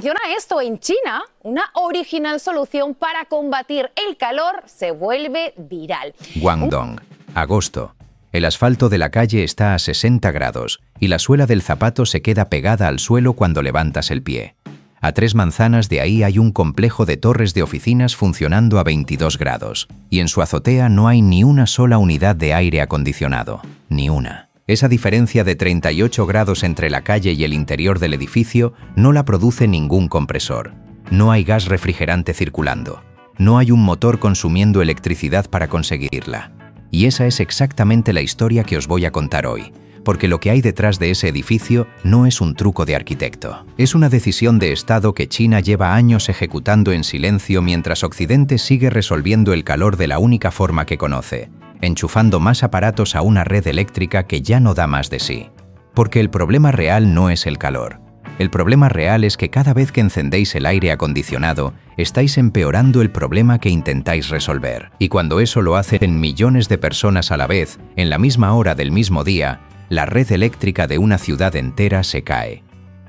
Atención a esto, en China, una original solución para combatir el calor se vuelve viral. Guangdong, agosto. El asfalto de la calle está a 60 grados y la suela del zapato se queda pegada al suelo cuando levantas el pie. A 3 manzanas de ahí hay un complejo de torres de oficinas funcionando a 22 grados y en su azotea no hay ni una sola unidad de aire acondicionado, ni una. Esa diferencia de 38 grados entre la calle y el interior del edificio no la produce ningún compresor. No hay gas refrigerante circulando. No hay un motor consumiendo electricidad para conseguirla. Y esa es exactamente la historia que os voy a contar hoy, porque lo que hay detrás de ese edificio no es un truco de arquitecto. Es una decisión de Estado que China lleva años ejecutando en silencio mientras Occidente sigue resolviendo el calor de la única forma que conoce, enchufando más aparatos a una red eléctrica que ya no da más de sí. Porque el problema real no es el calor. El problema real es que cada vez que encendéis el aire acondicionado, estáis empeorando el problema que intentáis resolver. Y cuando eso lo hacen millones de personas a la vez, en la misma hora del mismo día, la red eléctrica de una ciudad entera se cae.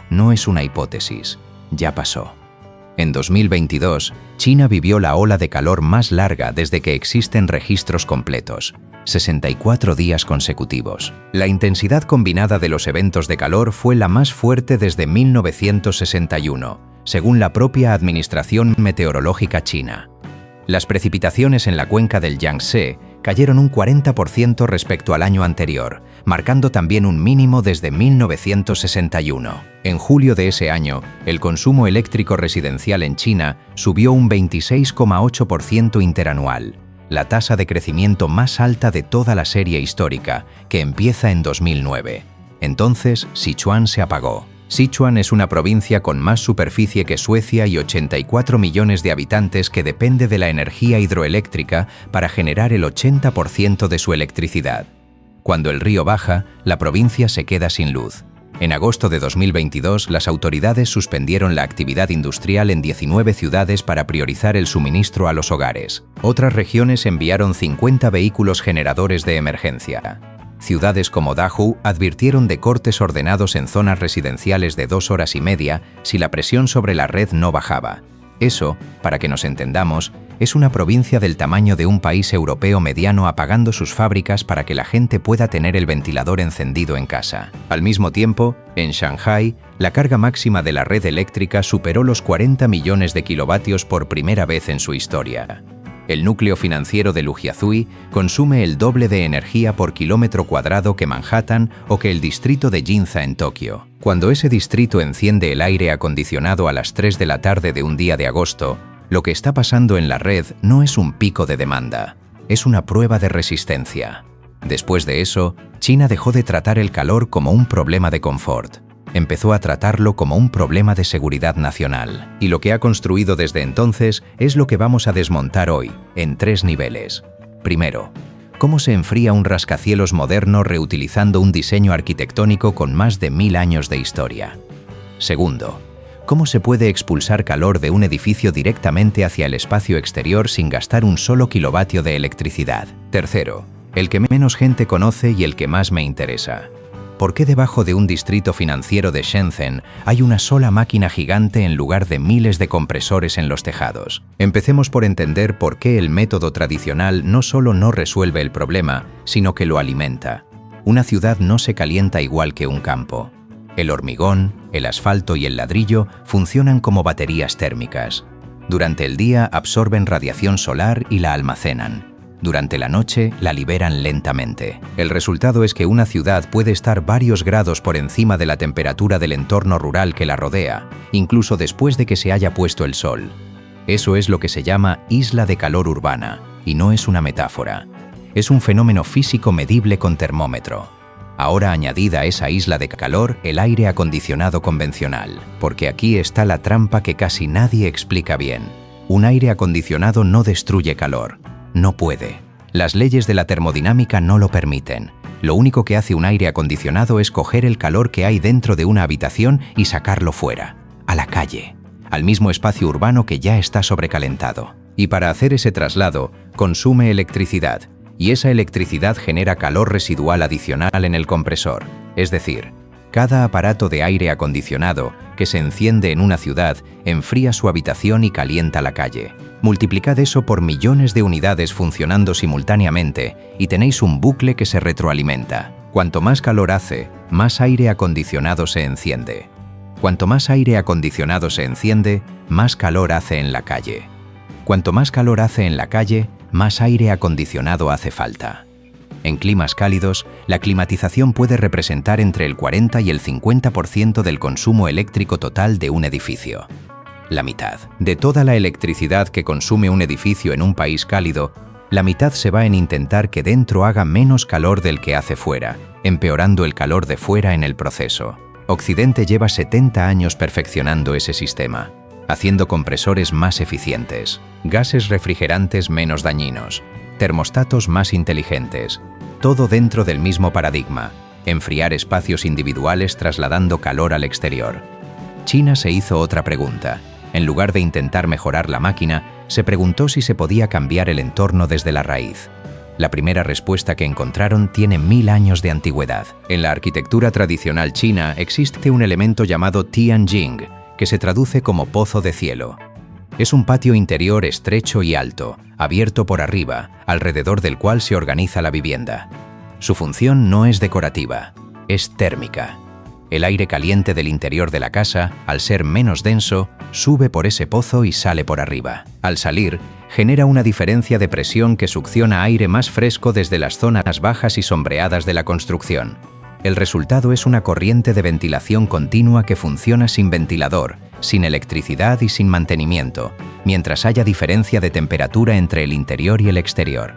No es una hipótesis, ya pasó. En 2022, China vivió la ola de calor más larga desde que existen registros completos, 64 días consecutivos. La intensidad combinada de los eventos de calor fue la más fuerte desde 1961, según la propia Administración Meteorológica china. Las precipitaciones en la cuenca del Yangtze cayeron un 40% respecto al año anterior, marcando también un mínimo desde 1961. En julio de ese año, el consumo eléctrico residencial en China subió un 26,8% interanual, la tasa de crecimiento más alta de toda la serie histórica, que empieza en 2009. Entonces, Sichuan se apagó. Sichuan es una provincia con más superficie que Suecia y 84 millones de habitantes que depende de la energía hidroeléctrica para generar el 80% de su electricidad. Cuando el río baja, la provincia se queda sin luz. En agosto de 2022, las autoridades suspendieron la actividad industrial en 19 ciudades para priorizar el suministro a los hogares. Otras regiones enviaron 50 vehículos generadores de emergencia. Ciudades como Dahou advirtieron de cortes ordenados en zonas residenciales de 2 horas y media si la presión sobre la red no bajaba. Eso, para que nos entendamos, es una provincia del tamaño de un país europeo mediano apagando sus fábricas para que la gente pueda tener el ventilador encendido en casa. Al mismo tiempo, en Shanghái, la carga máxima de la red eléctrica superó los 40 millones de kilovatios por primera vez en su historia. El núcleo financiero de Lujiazui consume el doble de energía por kilómetro cuadrado que Manhattan o que el distrito de Ginza en Tokio. Cuando ese distrito enciende el aire acondicionado a las 3 de la tarde de un día de agosto, lo que está pasando en la red no es un pico de demanda, es una prueba de resistencia. Después de eso, China dejó de tratar el calor como un problema de confort. Empezó a tratarlo como un problema de seguridad nacional. Y lo que ha construido desde entonces es lo que vamos a desmontar hoy, en 3 niveles. Primero, ¿cómo se enfría un rascacielos moderno reutilizando un diseño arquitectónico con más de 1000 años de historia? Segundo, ¿cómo se puede expulsar calor de un edificio directamente hacia el espacio exterior sin gastar un solo kilovatio de electricidad? Tercero, el que menos gente conoce y el que más me interesa. ¿Por qué debajo de un distrito financiero de Shenzhen hay una sola máquina gigante en lugar de miles de compresores en los tejados? Empecemos por entender por qué el método tradicional no solo no resuelve el problema, sino que lo alimenta. Una ciudad no se calienta igual que un campo. El hormigón, el asfalto y el ladrillo funcionan como baterías térmicas. Durante el día absorben radiación solar y la almacenan. Durante la noche la liberan lentamente. El resultado es que una ciudad puede estar varios grados por encima de la temperatura del entorno rural que la rodea, incluso después de que se haya puesto el sol. Eso es lo que se llama isla de calor urbana, y no es una metáfora. Es un fenómeno físico medible con termómetro. Ahora añadida a esa isla de calor el aire acondicionado convencional, porque aquí está la trampa que casi nadie explica bien. Un aire acondicionado no destruye calor. No puede. Las leyes de la termodinámica no lo permiten. Lo único que hace un aire acondicionado es coger el calor que hay dentro de una habitación y sacarlo fuera, a la calle, al mismo espacio urbano que ya está sobrecalentado. Y para hacer ese traslado, consume electricidad, y esa electricidad genera calor residual adicional en el compresor, es decir, Cada aparato de aire acondicionado que se enciende en una ciudad enfría su habitación y calienta la calle. Multiplicad eso por millones de unidades funcionando simultáneamente y tenéis un bucle que se retroalimenta. Cuanto más calor hace, más aire acondicionado se enciende. Cuanto más aire acondicionado se enciende, más calor hace en la calle. Cuanto más calor hace en la calle, más aire acondicionado hace falta. En climas cálidos, la climatización puede representar entre el 40 y el 50% del consumo eléctrico total de un edificio. La mitad. De toda la electricidad que consume un edificio en un país cálido, la mitad se va en intentar que dentro haga menos calor del que hace fuera, empeorando el calor de fuera en el proceso. Occidente lleva 70 años perfeccionando ese sistema, haciendo compresores más eficientes, gases refrigerantes menos dañinos, termostatos más inteligentes, todo dentro del mismo paradigma, enfriar espacios individuales trasladando calor al exterior. China se hizo otra pregunta. En lugar de intentar mejorar la máquina, se preguntó si se podía cambiar el entorno desde la raíz. La primera respuesta que encontraron tiene 1000 años de antigüedad. En la arquitectura tradicional china existe un elemento llamado Tianjing, que se traduce como pozo de cielo. Es un patio interior estrecho y alto, abierto por arriba, alrededor del cual se organiza la vivienda. Su función no es decorativa, es térmica. El aire caliente del interior de la casa, al ser menos denso, sube por ese pozo y sale por arriba. Al salir, genera una diferencia de presión que succiona aire más fresco desde las zonas bajas y sombreadas de la construcción. El resultado es una corriente de ventilación continua que funciona sin ventilador, sin electricidad y sin mantenimiento, mientras haya diferencia de temperatura entre el interior y el exterior,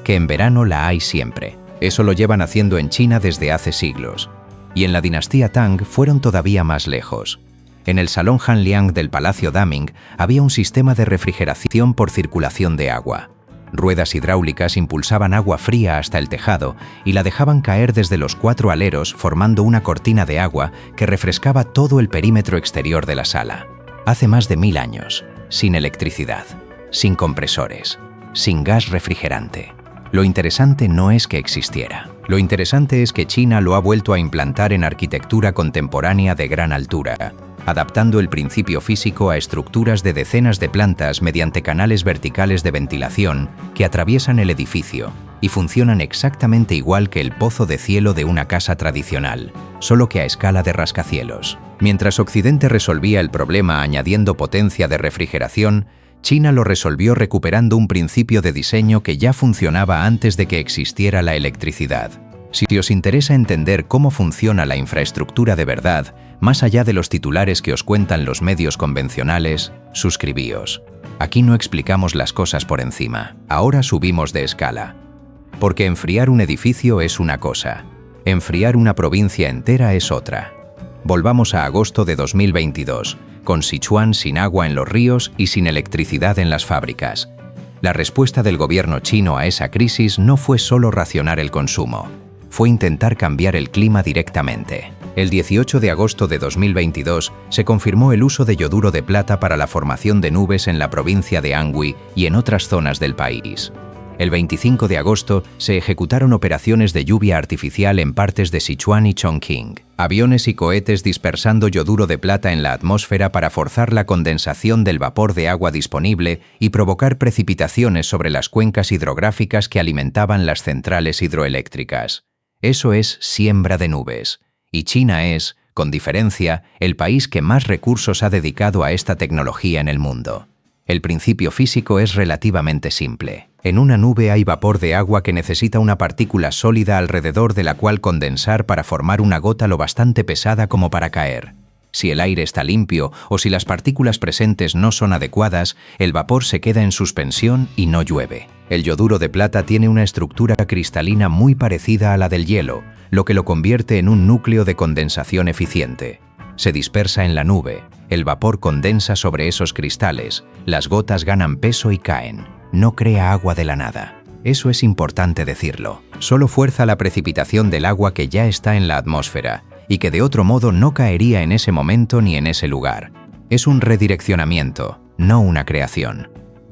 que en verano la hay siempre. Eso lo llevan haciendo en China desde hace siglos. Y en la dinastía Tang fueron todavía más lejos. En el salón Hanliang del Palacio Daming había un sistema de refrigeración por circulación de agua. Ruedas hidráulicas impulsaban agua fría hasta el tejado y la dejaban caer desde los 4 aleros formando una cortina de agua que refrescaba todo el perímetro exterior de la sala. Hace más de 1000 años, sin electricidad, sin compresores, sin gas refrigerante. Lo interesante no es que existiera. Lo interesante es que China lo ha vuelto a implantar en arquitectura contemporánea de gran altura, adaptando el principio físico a estructuras de decenas de plantas mediante canales verticales de ventilación que atraviesan el edificio y funcionan exactamente igual que el pozo de cielo de una casa tradicional, solo que a escala de rascacielos. Mientras Occidente resolvía el problema añadiendo potencia de refrigeración, China lo resolvió recuperando un principio de diseño que ya funcionaba antes de que existiera la electricidad. Si os interesa entender cómo funciona la infraestructura de verdad, más allá de los titulares que os cuentan los medios convencionales, suscribíos. Aquí no explicamos las cosas por encima, ahora subimos de escala. Porque enfriar un edificio es una cosa, enfriar una provincia entera es otra. Volvamos a agosto de 2022. Con Sichuan sin agua en los ríos y sin electricidad en las fábricas. La respuesta del gobierno chino a esa crisis no fue solo racionar el consumo, fue intentar cambiar el clima directamente. El 18 de agosto de 2022 se confirmó el uso de yoduro de plata para la formación de nubes en la provincia de Anhui y en otras zonas del país. El 25 de agosto se ejecutaron operaciones de lluvia artificial en partes de Sichuan y Chongqing. Aviones y cohetes dispersando yoduro de plata en la atmósfera para forzar la condensación del vapor de agua disponible y provocar precipitaciones sobre las cuencas hidrográficas que alimentaban las centrales hidroeléctricas. Eso es siembra de nubes. Y China es, con diferencia, el país que más recursos ha dedicado a esta tecnología en el mundo. El principio físico es relativamente simple. En una nube hay vapor de agua que necesita una partícula sólida alrededor de la cual condensar para formar una gota lo bastante pesada como para caer. Si el aire está limpio o si las partículas presentes no son adecuadas, el vapor se queda en suspensión y no llueve. El yoduro de plata tiene una estructura cristalina muy parecida a la del hielo, lo que lo convierte en un núcleo de condensación eficiente. Se dispersa en la nube, el vapor condensa sobre esos cristales, las gotas ganan peso y caen. No crea agua de la nada. Eso es importante decirlo. Solo fuerza la precipitación del agua que ya está en la atmósfera y que de otro modo no caería en ese momento ni en ese lugar. Es un redireccionamiento, no una creación.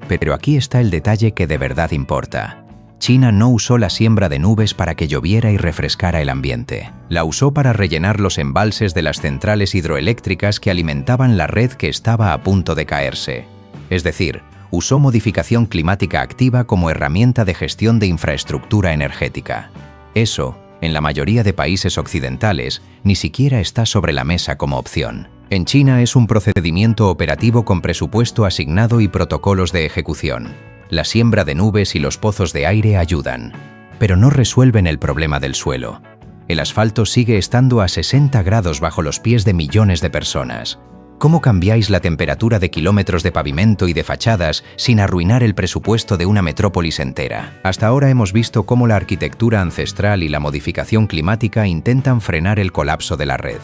Pero aquí está el detalle que de verdad importa. China no usó la siembra de nubes para que lloviera y refrescara el ambiente. La usó para rellenar los embalses de las centrales hidroeléctricas que alimentaban la red que estaba a punto de caerse. Es decir, usó modificación climática activa como herramienta de gestión de infraestructura energética. Eso, en la mayoría de países occidentales, ni siquiera está sobre la mesa como opción. En China es un procedimiento operativo con presupuesto asignado y protocolos de ejecución. La siembra de nubes y los pozos de aire ayudan, pero no resuelven el problema del suelo. El asfalto sigue estando a 60 grados bajo los pies de millones de personas. ¿Cómo cambiáis la temperatura de kilómetros de pavimento y de fachadas sin arruinar el presupuesto de una metrópolis entera? Hasta ahora hemos visto cómo la arquitectura ancestral y la modificación climática intentan frenar el colapso de la red.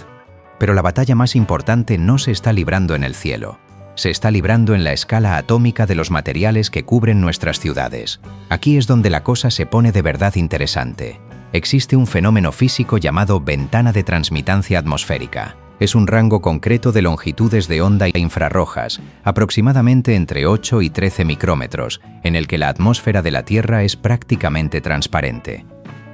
Pero la batalla más importante no se está librando en el cielo. Se está librando en la escala atómica de los materiales que cubren nuestras ciudades. Aquí es donde la cosa se pone de verdad interesante. Existe un fenómeno físico llamado ventana de transmitancia atmosférica. Es un rango concreto de longitudes de onda infrarrojas, aproximadamente entre 8 y 13 micrómetros, en el que la atmósfera de la Tierra es prácticamente transparente.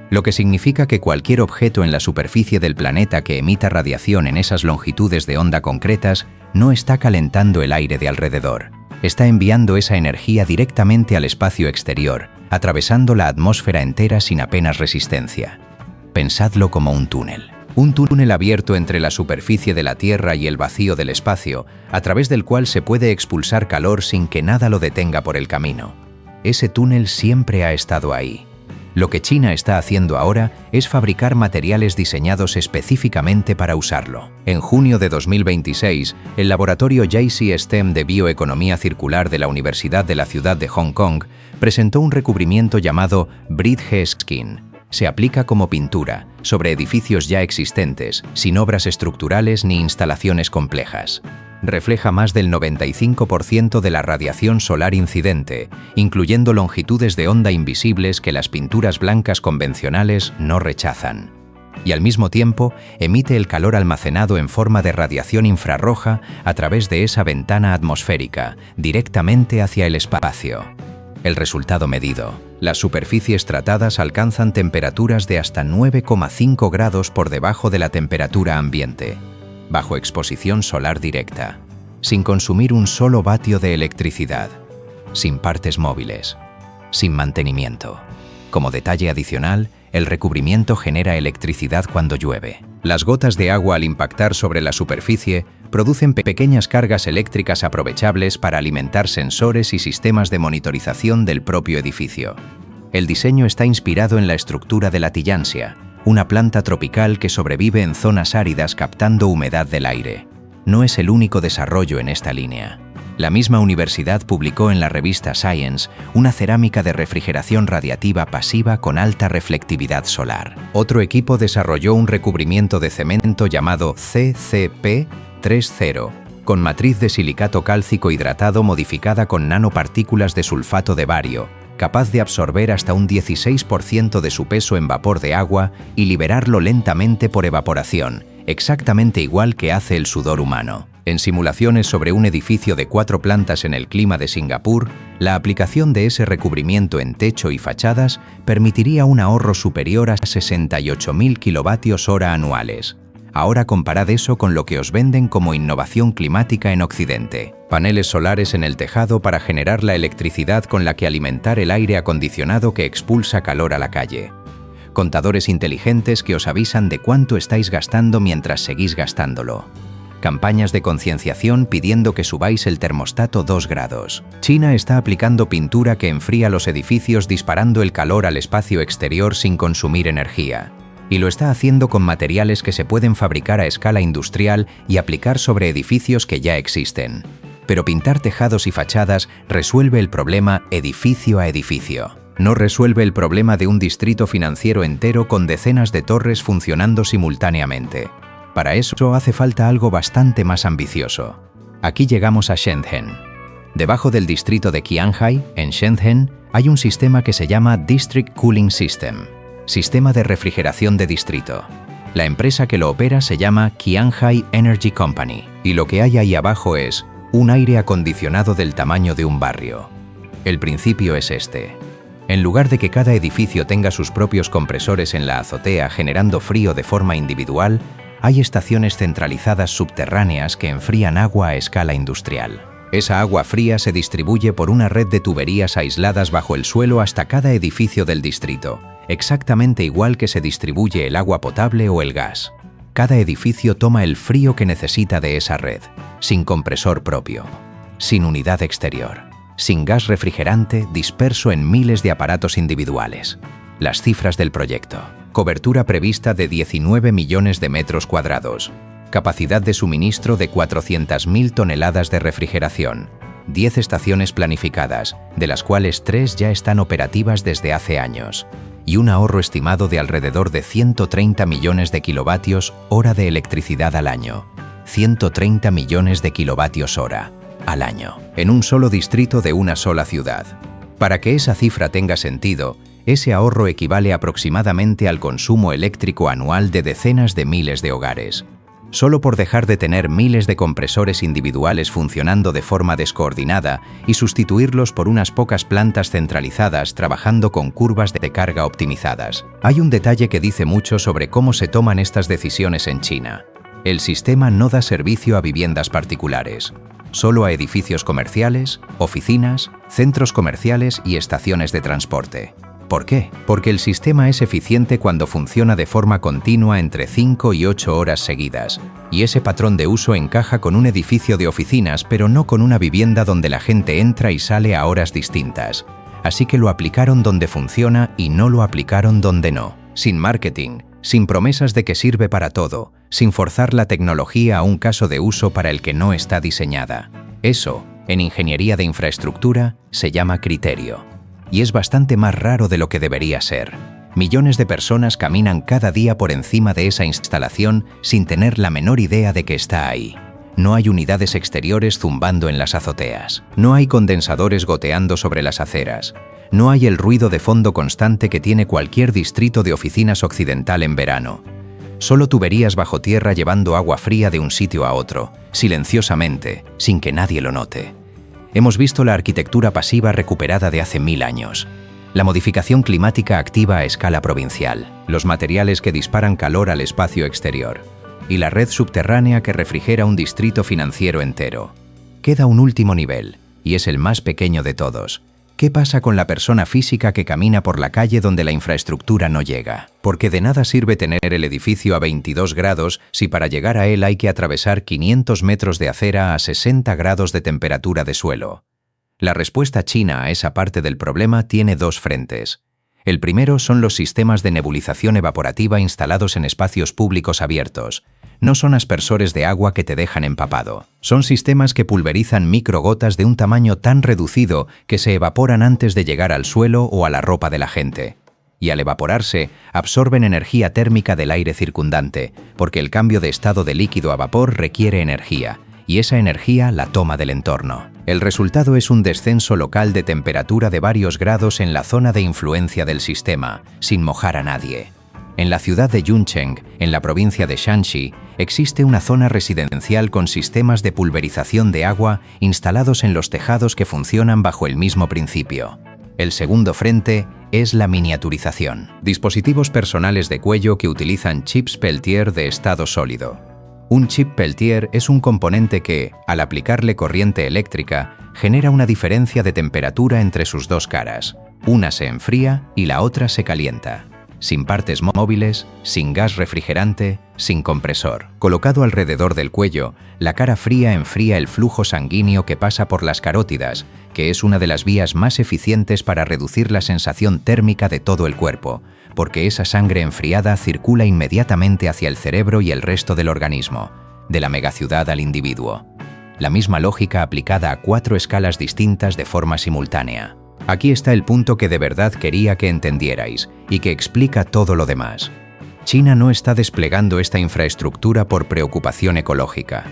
Lo que significa que cualquier objeto en la superficie del planeta que emita radiación en esas longitudes de onda concretas no está calentando el aire de alrededor. Está enviando esa energía directamente al espacio exterior, atravesando la atmósfera entera sin apenas resistencia. Pensadlo como un túnel. Un túnel abierto entre la superficie de la Tierra y el vacío del espacio, a través del cual se puede expulsar calor sin que nada lo detenga por el camino. Ese túnel siempre ha estado ahí. Lo que China está haciendo ahora es fabricar materiales diseñados específicamente para usarlo. En junio de 2026, el laboratorio JC STEM de Bioeconomía Circular de la Universidad de la Ciudad de Hong Kong presentó un recubrimiento llamado Bridge Skin. Se aplica como pintura sobre edificios ya existentes, sin obras estructurales ni instalaciones complejas. Refleja más del 95% de la radiación solar incidente, incluyendo longitudes de onda invisibles que las pinturas blancas convencionales no rechazan. Y al mismo tiempo, emite el calor almacenado en forma de radiación infrarroja a través de esa ventana atmosférica, directamente hacia el espacio. El resultado medido. Las superficies tratadas alcanzan temperaturas de hasta 9,5 grados por debajo de la temperatura ambiente, bajo exposición solar directa, sin consumir un solo vatio de electricidad, sin partes móviles, sin mantenimiento. Como detalle adicional, el recubrimiento genera electricidad cuando llueve. Las gotas de agua al impactar sobre la superficie producen pequeñas cargas eléctricas aprovechables para alimentar sensores y sistemas de monitorización del propio edificio. El diseño está inspirado en la estructura de la tillandsia, una planta tropical que sobrevive en zonas áridas captando humedad del aire. No es el único desarrollo en esta línea. La misma universidad publicó en la revista Science una cerámica de refrigeración radiativa pasiva con alta reflectividad solar. Otro equipo desarrolló un recubrimiento de cemento llamado CCP30, con matriz de silicato cálcico hidratado modificada con nanopartículas de sulfato de bario, capaz de absorber hasta un 16% de su peso en vapor de agua y liberarlo lentamente por evaporación, exactamente igual que hace el sudor humano. En simulaciones sobre un edificio de 4 plantas en el clima de Singapur, la aplicación de ese recubrimiento en techo y fachadas permitiría un ahorro superior a 68.000 kWh anuales. Ahora comparad eso con lo que os venden como innovación climática en Occidente. Paneles solares en el tejado para generar la electricidad con la que alimentar el aire acondicionado que expulsa calor a la calle. Contadores inteligentes que os avisan de cuánto estáis gastando mientras seguís gastándolo. Campañas de concienciación pidiendo que subáis el termostato 2 grados. China está aplicando pintura que enfría los edificios disparando el calor al espacio exterior sin consumir energía. Y lo está haciendo con materiales que se pueden fabricar a escala industrial y aplicar sobre edificios que ya existen. Pero pintar tejados y fachadas resuelve el problema edificio a edificio. No resuelve el problema de un distrito financiero entero con decenas de torres funcionando simultáneamente. Para eso hace falta algo bastante más ambicioso. Aquí llegamos a Shenzhen. Debajo del distrito de Qianhai, en Shenzhen, hay un sistema que se llama District Cooling System, sistema de refrigeración de distrito. La empresa que lo opera se llama Qianhai Energy Company, y lo que hay ahí abajo es un aire acondicionado del tamaño de un barrio. El principio es este. En lugar de que cada edificio tenga sus propios compresores en la azotea generando frío de forma individual, hay estaciones centralizadas subterráneas que enfrían agua a escala industrial. Esa agua fría se distribuye por una red de tuberías aisladas bajo el suelo hasta cada edificio del distrito, exactamente igual que se distribuye el agua potable o el gas. Cada edificio toma el frío que necesita de esa red, sin compresor propio, sin unidad exterior, sin gas refrigerante disperso en miles de aparatos individuales. Las cifras del proyecto. Cobertura prevista de 19 millones de metros cuadrados. Capacidad de suministro de 400.000 toneladas de refrigeración. 10 estaciones planificadas, de las cuales 3 ya están operativas desde hace años. Y un ahorro estimado de alrededor de 130 millones de kilovatios hora de electricidad al año. 130 millones de kilovatios hora al año, en un solo distrito de una sola ciudad. Para que esa cifra tenga sentido, ese ahorro equivale aproximadamente al consumo eléctrico anual de decenas de miles de hogares. Solo por dejar de tener miles de compresores individuales funcionando de forma descoordinada y sustituirlos por unas pocas plantas centralizadas trabajando con curvas de carga optimizadas. Hay un detalle que dice mucho sobre cómo se toman estas decisiones en China. El sistema no da servicio a viviendas particulares, solo a edificios comerciales, oficinas, centros comerciales y estaciones de transporte. ¿Por qué? Porque el sistema es eficiente cuando funciona de forma continua entre 5 y 8 horas seguidas, y ese patrón de uso encaja con un edificio de oficinas, pero no con una vivienda donde la gente entra y sale a horas distintas. Así que lo aplicaron donde funciona y no lo aplicaron donde no. Sin marketing, sin promesas de que sirve para todo, sin forzar la tecnología a un caso de uso para el que no está diseñada. Eso, en ingeniería de infraestructura, se llama criterio. Y es bastante más raro de lo que debería ser. Millones de personas caminan cada día por encima de esa instalación sin tener la menor idea de que está ahí. No hay unidades exteriores zumbando en las azoteas. No hay condensadores goteando sobre las aceras. No hay el ruido de fondo constante que tiene cualquier distrito de oficinas occidental en verano. Solo tuberías bajo tierra llevando agua fría de un sitio a otro, silenciosamente, sin que nadie lo note. Hemos visto la arquitectura pasiva recuperada de hace 1000 años, la modificación climática activa a escala provincial, los materiales que disparan calor al espacio exterior, y la red subterránea que refrigera un distrito financiero entero. Queda un último nivel, y es el más pequeño de todos. ¿Qué pasa con la persona física que camina por la calle donde la infraestructura no llega? Porque de nada sirve tener el edificio a 22 grados si para llegar a él hay que atravesar 500 metros de acera a 60 grados de temperatura de suelo. La respuesta china a esa parte del problema tiene dos frentes. El primero son los sistemas de nebulización evaporativa instalados en espacios públicos abiertos. No son aspersores de agua que te dejan empapado. Son sistemas que pulverizan microgotas de un tamaño tan reducido que se evaporan antes de llegar al suelo o a la ropa de la gente. Y al evaporarse, absorben energía térmica del aire circundante, porque el cambio de estado de líquido a vapor requiere energía, y esa energía la toma del entorno. El resultado es un descenso local de temperatura de varios grados en la zona de influencia del sistema, sin mojar a nadie. En la ciudad de Yuncheng, en la provincia de Shanxi, existe una zona residencial con sistemas de pulverización de agua instalados en los tejados que funcionan bajo el mismo principio. El segundo frente es la miniaturización. Dispositivos personales de cuello que utilizan chips Peltier de estado sólido. Un chip Peltier es un componente que, al aplicarle corriente eléctrica, genera una diferencia de temperatura entre sus dos caras. Una se enfría y la otra se calienta. Sin partes móviles, sin gas refrigerante, sin compresor. Colocado alrededor del cuello, la cara fría enfría el flujo sanguíneo que pasa por las carótidas, que es una de las vías más eficientes para reducir la sensación térmica de todo el cuerpo, porque esa sangre enfriada circula inmediatamente hacia el cerebro y el resto del organismo, de la megaciudad al individuo. La misma lógica aplicada a 4 escalas distintas de forma simultánea. Aquí está el punto que de verdad quería que entendierais y que explica todo lo demás. China no está desplegando esta infraestructura por preocupación ecológica,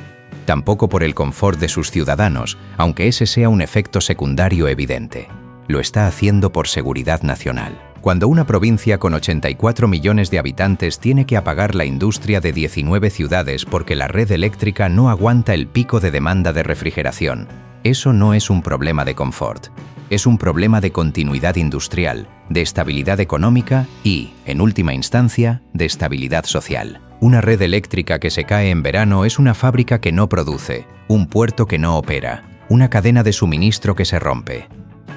tampoco por el confort de sus ciudadanos, aunque ese sea un efecto secundario evidente. Lo está haciendo por seguridad nacional. Cuando una provincia con 84 millones de habitantes tiene que apagar la industria de 19 ciudades porque la red eléctrica no aguanta el pico de demanda de refrigeración, eso no es un problema de confort. Es un problema de continuidad industrial, de estabilidad económica y, en última instancia, de estabilidad social. Una red eléctrica que se cae en verano es una fábrica que no produce, un puerto que no opera, una cadena de suministro que se rompe.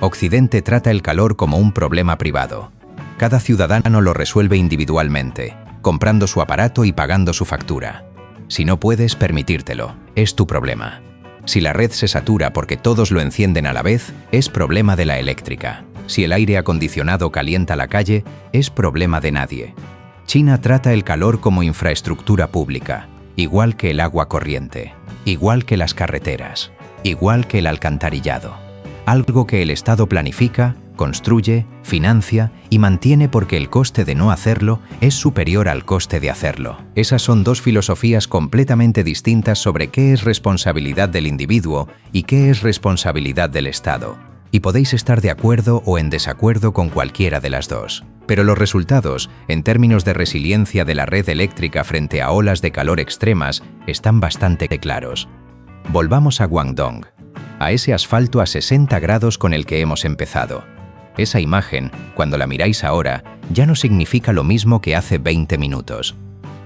Occidente trata el calor como un problema privado. Cada ciudadano lo resuelve individualmente, comprando su aparato y pagando su factura. Si no puedes permitírtelo, es tu problema. Si la red se satura porque todos lo encienden a la vez, es problema de la eléctrica. Si el aire acondicionado calienta la calle, es problema de nadie. China trata el calor como infraestructura pública, igual que el agua corriente, igual que las carreteras, igual que el alcantarillado. Algo que el Estado planifica, construye, financia y mantiene porque el coste de no hacerlo es superior al coste de hacerlo. Esas son dos filosofías completamente distintas sobre qué es responsabilidad del individuo y qué es responsabilidad del Estado. Y podéis estar de acuerdo o en desacuerdo con cualquiera de las dos. Pero los resultados, en términos de resiliencia de la red eléctrica frente a olas de calor extremas, están bastante claros. Volvamos a Guangdong, a ese asfalto a 60 grados con el que hemos empezado. Esa imagen, cuando la miráis ahora, ya no significa lo mismo que hace 20 minutos.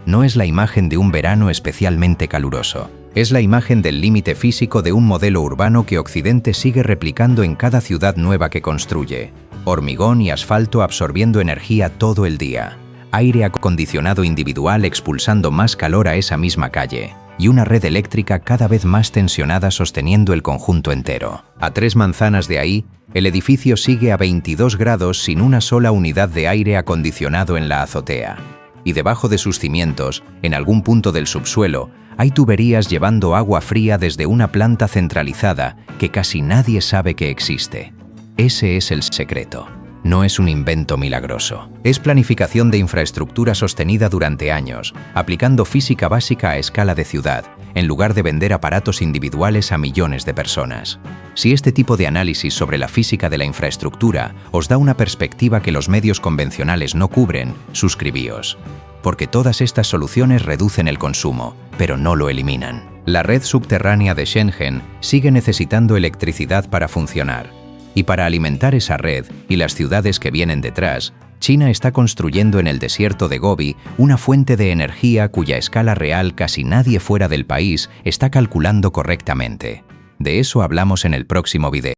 No es la imagen de un verano especialmente caluroso. Es la imagen del límite físico de un modelo urbano que Occidente sigue replicando en cada ciudad nueva que construye. Hormigón y asfalto absorbiendo energía todo el día. Aire acondicionado individual expulsando más calor a esa misma calle. Y una red eléctrica cada vez más tensionada sosteniendo el conjunto entero. A 3 manzanas de ahí, el edificio sigue a 22 grados sin una sola unidad de aire acondicionado en la azotea. Y debajo de sus cimientos, en algún punto del subsuelo, hay tuberías llevando agua fría desde una planta centralizada que casi nadie sabe que existe. Ese es el secreto. No es un invento milagroso. Es planificación de infraestructura sostenida durante años, aplicando física básica a escala de ciudad, en lugar de vender aparatos individuales a millones de personas. Si este tipo de análisis sobre la física de la infraestructura os da una perspectiva que los medios convencionales no cubren, suscribíos. Porque todas estas soluciones reducen el consumo, pero no lo eliminan. La red subterránea de Shenzhen sigue necesitando electricidad para funcionar. Y para alimentar esa red y las ciudades que vienen detrás, China está construyendo en el desierto de Gobi una fuente de energía cuya escala real casi nadie fuera del país está calculando correctamente. De eso hablamos en el próximo video.